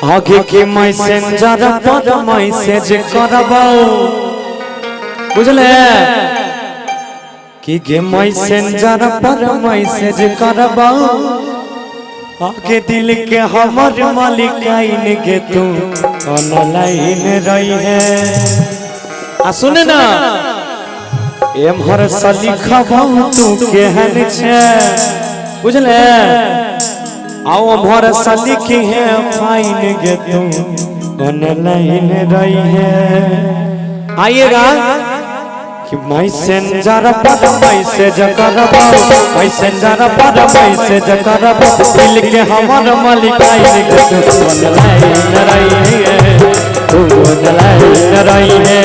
आगे के मैसेंजर पर मैसेज करबो बुझले कि गे मैसेंजर पर मैसेज करबो आगे दिल के हमर मालिकाइन गे तू ऑनलाइन रही है आ सुने ना एमहर से लिखबो तू केहन छे बुझले आओ भर से लिखी है फाइन गे तू ऑनलाइन रही है। आइएगा कि मैसेंजर पर मैसेज करबो मैसेंजर पर मैसेज करबो दिल के हमर मालिकाइन गे तू ऑनलाइन रही है तू ऑनलाइन रही है।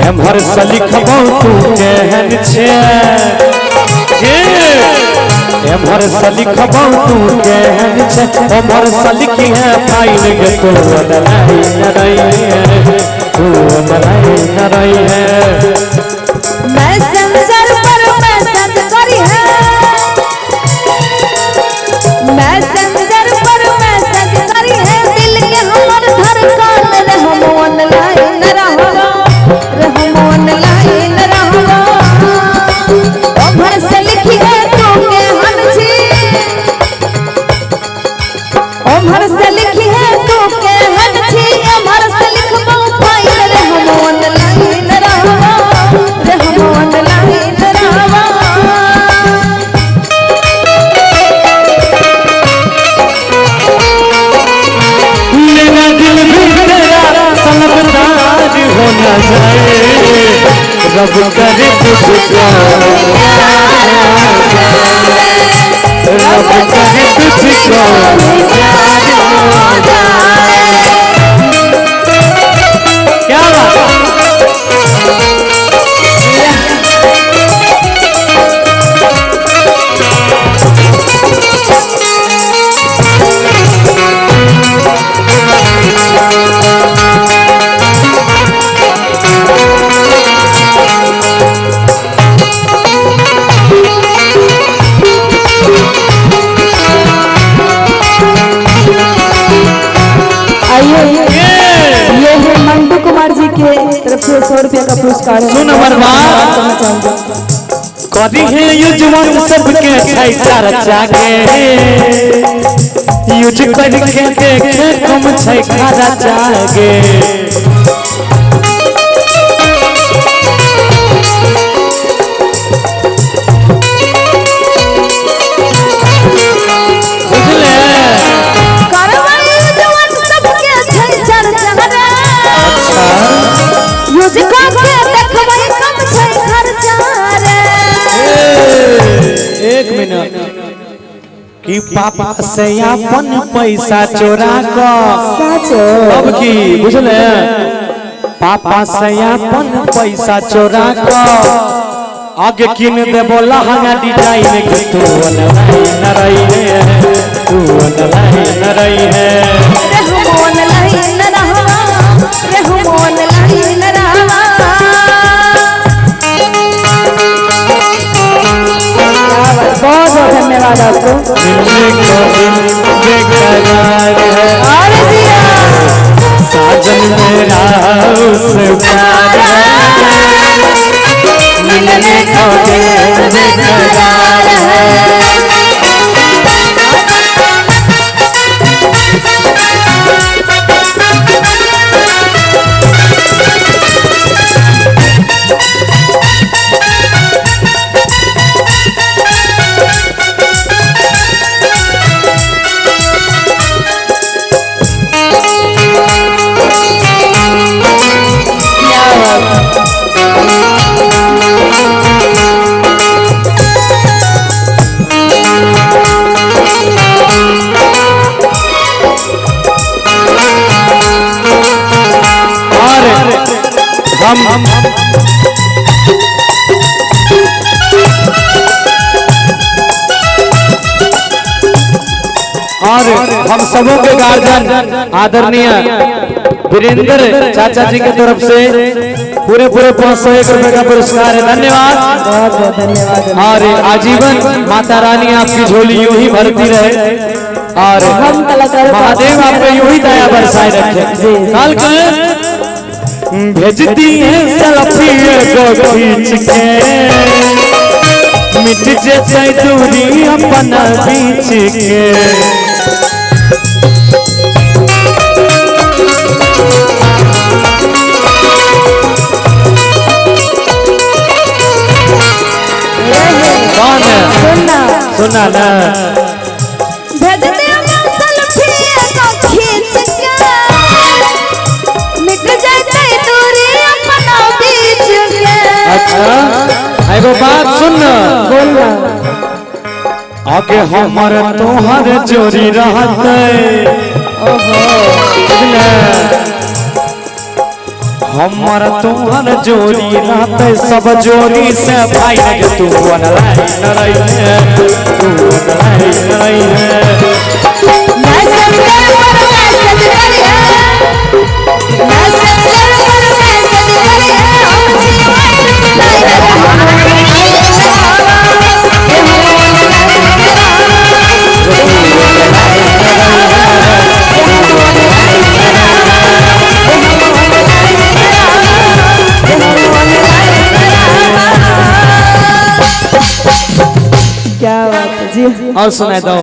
एमहर से लिखबो तू केहन छे एमहर से लिखबो तू केहन छे एमहर से लिखी है फाइल गे तू ऑनलाइन रही है तू ऑनलाइन रही है। मैसेंजर पर मैसेज करी है मैसेंजर पर मैसेज करी है दिल के हमर धड़कन रे हम ऑनलाइन रहबो रे हम ऑनलाइन रहबो एमहर से लिखी है एमहर से लिखी है तू केहन छी एमहर से लिखबो फाइल रे हम ऑनलाइन रहबो रे हम ऑनलाइन रहबो। मेरा दिल भी तेरा सनकदार हो न जाए रब करे तुझको रब करे तुझको क्या ये है मंटू कुमार जी के तरफ से 100 रुपया का पुरस्कार है। सुन हमर बात कदी है युजवन सबके छै चर्चा के यूज करके देखे कम छै खर्चा गे एक मिनट कि पापा से अपन पैसा चोरा कर अब की बुझले पापा से अपन पैसा चोरा कर आगे किन देबो लहंगा डिजाइन के तू ऑनलाइन रही है तू ऑनलाइन रही है रे हम ऑनलाइन रहबो रे हम ऑनलाइन रहबो। बहुत बहुत धन्यवाद आपको। साजन मेरा उस प्यार मिलने को बेकरार है। और हम सबों के गार्जियन आदरणीय वीरेंद्र चाचा जी की तरफ से पूरे 501 रुपए का पुरस्कार है। धन्यवाद, बहुत बहुत धन्यवाद। और आजीवन माता रानी आपकी झोली यूं ही भरती रहे और हम कलाकारों को महादेव आप पे यूं ही दया बरसाए रखे। काल भेजती है सेल्फी को खींच के, मिट जाए दूरी अपना बीच के। कौन है? सुना ना, भेजते हम सेल्फी को खींच के, मिट जाए दूरी अपना बीच के। अच्छा एगो बात सुन, बोलना आगे हमर तोहर जोड़ी रहते, हमर तोहर जोड़ी रहते, सब जोड़ी से भाई लगे तू ऑनलाइन रही है, तू ऑनलाइन रही है। मैसेज पर मैसेज करी है, मैसेज पर मैसेज करी है, हम जीवन लाइन क्या बात है जी। और सुनाए दो।